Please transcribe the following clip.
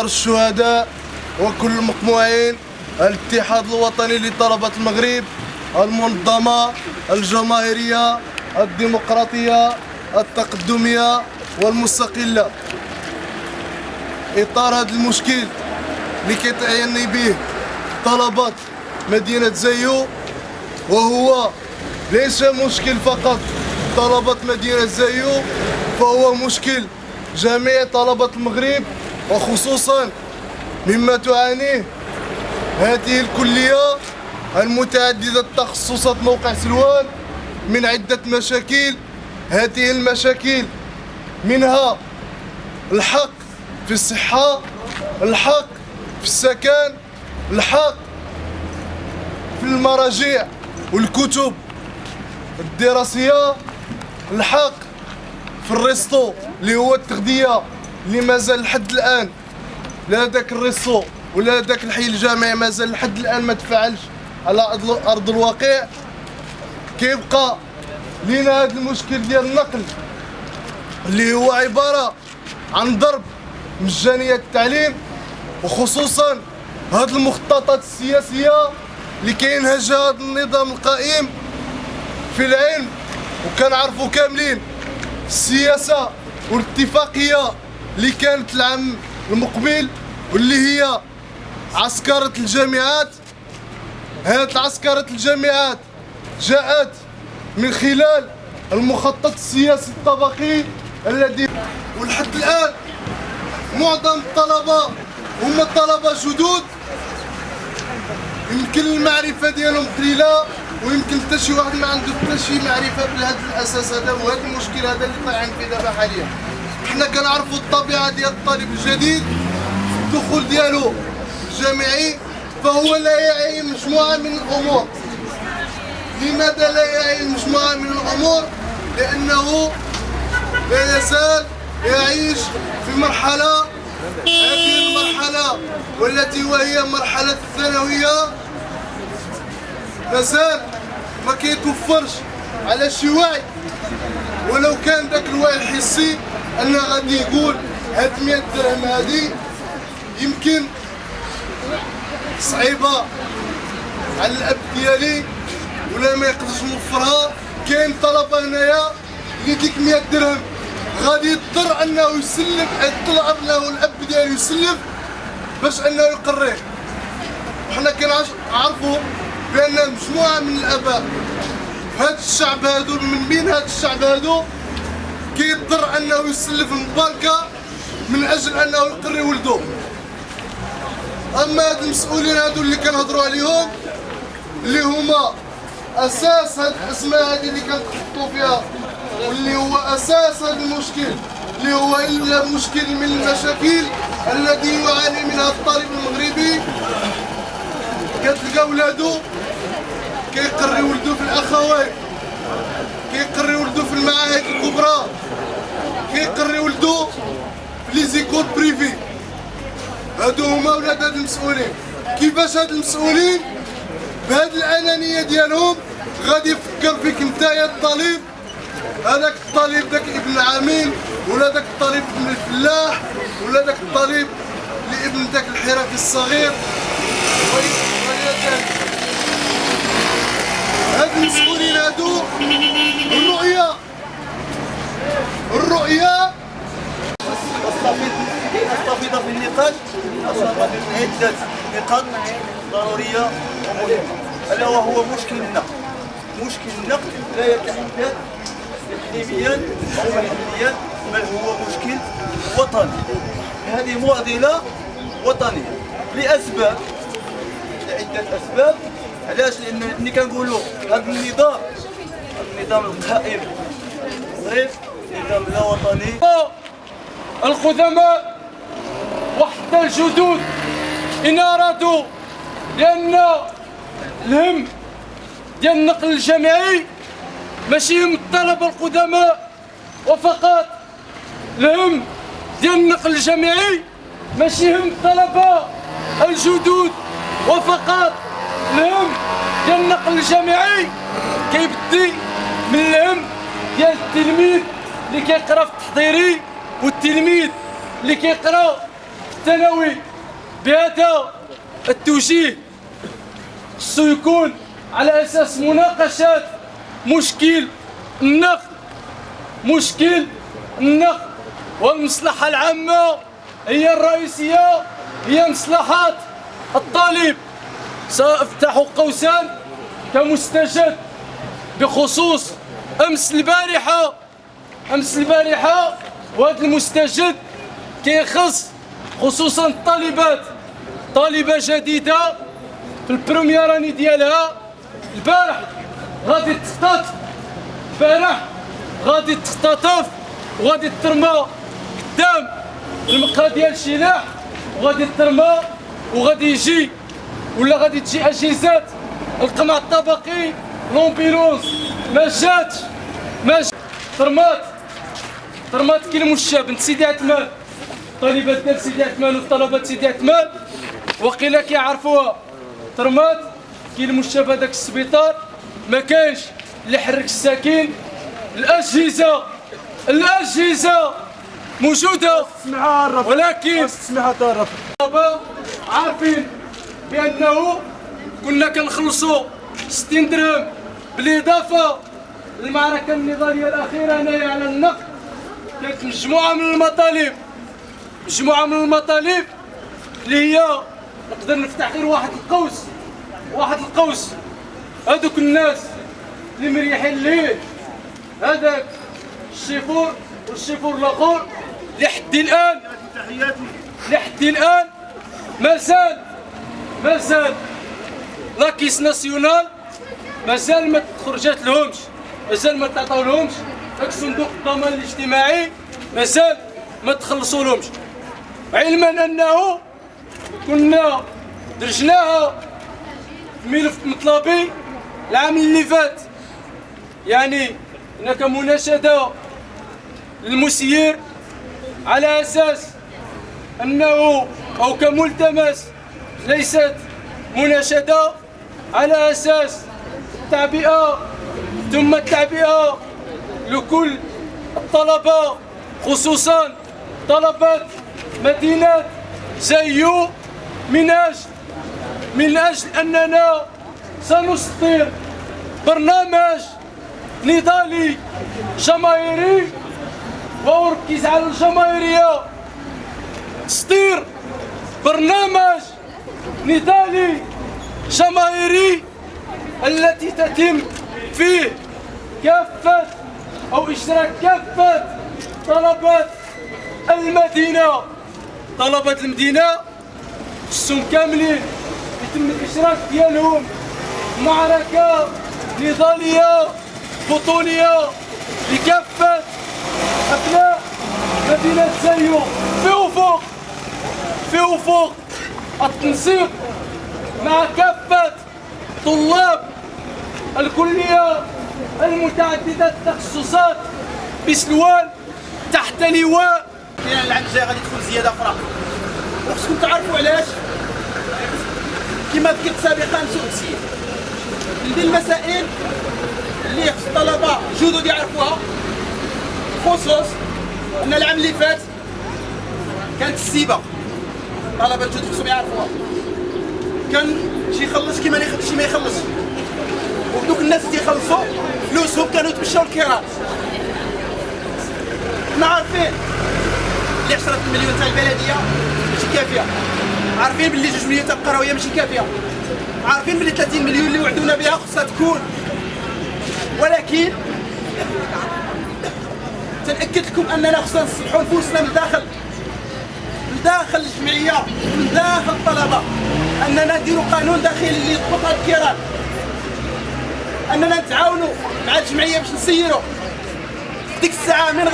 الشهداء وكل المقموعين، الاتحاد الوطني لطلبة المغرب، المنظمة الجماهيرية الديمقراطية التقدمية والمستقلة. إطار هذا المشكل اللي كيتعاني به طلبة مدينة زايو، وهو ليس مشكل فقط طلبة مدينة زايو، فهو مشكل جميع طلبة المغرب، وخصوصا مما تعانيه هذه الكلية المتعددة التخصصات موقع سلوان من عدة مشاكل. هذه المشاكل منها الحق في الصحة، الحق في السكن، الحق في المراجع والكتب الدراسية، الحق في الريستو اللي هو التغذية اللي مازال لحد الآن لا داك الريستو ولا داك الحي الجامعي مازال لحد الآن ما تفعلش على أرض الواقع. كيبقى لينا هذا المشكل ديال النقل اللي هو عبارة عن ضرب مجانية التعليم، وخصوصا هاد المخططات السياسية اللي كينهجها هذا النظام القائم في العلم. وكنعرفوا كاملين السياسة والاتفاقية اللي كانت العام المقبل واللي هي عسكرة الجامعات. هاد عسكرة الجامعات جاءت من خلال المخطط السياسي الطبقي الذي ولحد الآن معظم الطلبة هما طلبة جدد، يمكن المعرفة ديالهم قليلة، ويمكن حتى شي واحد ما عنده حتى شي معرفة بهذا الأساس هذا وهذا المشكل هذا اللي طايحين فيه دابا حاليا. حنا كنعرفوا الطبيعة ديال الطالب الجديد في الدخول ديالو الجامعي، فهو لا يعي مجموعة من الأمور. لماذا لا يعي مجموعة من الأمور؟ لأنه لا يزال يعيش في مرحلة، هذه المرحلة والتي وهي مرحلة الثانوية مازال ما كيتوفرش على شي وعي، ولو كان داك الوعي الحسي أنه غادي يقول هاد 100 درهم هادي يمكن صعيبة على الأب ديالي ولا ما يقدرش يوفرها. كاين طلبة هنايا اللي ديك 100 درهم غادي يضطر انه يسلف، يطلب له الاب ديالو يسلف باش انه يقريه. وحنا كنعرفوا بان مجموعه من الاباء في هذا الشعب هادو، من بين هذا الشعب هادو كيضطر انه يسلف البنكه من اجل انه يقري ولده. اما هاد المسؤولين هادو اللي كنهضروا عليهم اللي هما اساس هاد الاسماء هادي اللي كنحطوا فيها، واللي هو اساس هذا المشكل اللي هو الا مشكل من المشاكل الذي يعاني منها الطالب المغربي. كتلقى ولادو كيقري ولدو في الاخوات، كيقري ولدو في المعاهد الكبرى، كيقري ولدو في لي زيكول بريفي. هادو هما ولاد هاد المسؤولين. كيفاش هاد المسؤولين بهاد الانانيه ديالهم غادي يفكر فيك نتايا الطالب، هذاك الطالب داك ابن العامل ولا داك الطالب ابن الفلاح ولا داك الطالب اللي ابن داك الحرفي الصغير هاد المسؤولين هادو الرؤية أستفيض في النقاش عدة نقاط ضرورية ومهمة، ألا وهو مشكل النقل لا يتحدث إقليميا أو محليا، بل هو مشكل وطني. هذه معضلة وطنية لأسباب، لعدة أسباب. علاش؟ لأن ملي كنقولوا هذا النظام القائم غير نظام لا وطني. القدماء وحتى الجدد إن أرادوا، لأن الهم ديال النقل الجامعي ماشي هم الطلبة القدماء وفقط، الهم ديال النقل الجامعي ماشي هم الطلبة الجدد وفقط، الهم ديال النقل الجامعي كيبدي من الهم ديال التلميذ اللي كيقرا في التحضيري والتلميذ اللي كيقرا الثانوي بهذا التوجيه خصو يكون على اساس مناقشة مشكل النقل والمصلحة العامة هي الرئيسية، هي مصلحة الطالب. سأفتح قوسا كمستجد بخصوص أمس البارحة وهذا المستجد كيخص خصوصا الطالبات، طالبة جديدة في البروميير راني ديالها البارح غادي تختطف وغادي ترمى قدام المقهى ديال الشلاح، وغادي ترمى وغادي يجي ولا غادي تجي اجهزه القمع الطبقي لومبيلونس ما جاتش ترمات كيلمشا بنت سيدي عثمان، طالبات ديال سيدي عثمان وطلبات سيدي عثمان وقيلا كيعرفوها، ترمات كيلمشا بهذاك السبيطار ما كاينش اللي يحرك الساكن، الأجهزة موجودة ولكن الطلبة عارفين بأنه كنا كنخلصوا 60 درهم بالإضافة للمعركة النضالية الأخيرة هنايا على النقل. كانت مجموعة من المطالب اللي هي نقدر نفتح غير واحد القوس هذوك الناس اللي مريحين ليه هذاك الشيفور الاخر لحد الان مازال لا كيس ناسيونال مازال ما تخرجات لهمش، مازال ما تعطاو لهمش، داك صندوق الضمان الاجتماعي مازال ما تخلصوا لهمش، علما انه كنا درجناها في ملف مطلبي العام اللي فات، يعني هناك مناشدة للمسير على أساس أنه أو كملتمس، ليست مناشدة، على أساس التعبئة ثم التعبئة لكل الطلبة خصوصا طلبة مدينة زايو من أجل أننا سنصدر برنامج نضالي جماهيري وأركز على الجماهيرية، تصدير برنامج نضالي جماهيري التي تتم فيه كافة أو إشراك كافة طلبة المدينة خصهم كاملين يتم الإشراك ديالهم، معركة نضالية بطولية لكافة أبناء مدينة زايو في أفق التنسيق مع كافة طلاب الكلية المتعددة التخصصات بسلوان تحت لواء. العام الجاي غادي تكون زيادة أخرى، وخصكم تعرفوا علاش. كما ذكرت سابقا سوء تسيير من المسائل اللي خص الطلبة جدد يعرفوها، خصوص أن العام اللي فات كانت السيبة، الطلبة الجدد خصهم يعرفوها، كان شي يخلص كيما شي ما يخلص، ودوك الناس اللي يخلصوا فلوسهم كانوا يتمشاو الكرام. حنا عارفين اللي 10 مليون تاع البلدية ماشي كافية، عارفين باللي 2 مليون تاع القروية ماشي كافية، عارفين باللي 30 مليون اللي وعدونا بها خصها تكون، ولكن تنأكد لكم أننا خصنا نصلحوا نفوسنا من داخل الجمعية، من داخل الطلبة، أننا نديروا قانون داخلي اللي يضبط هاد الكيران، أننا نتعاونوا مع الجمعية باش نسيروا ديك الساعة من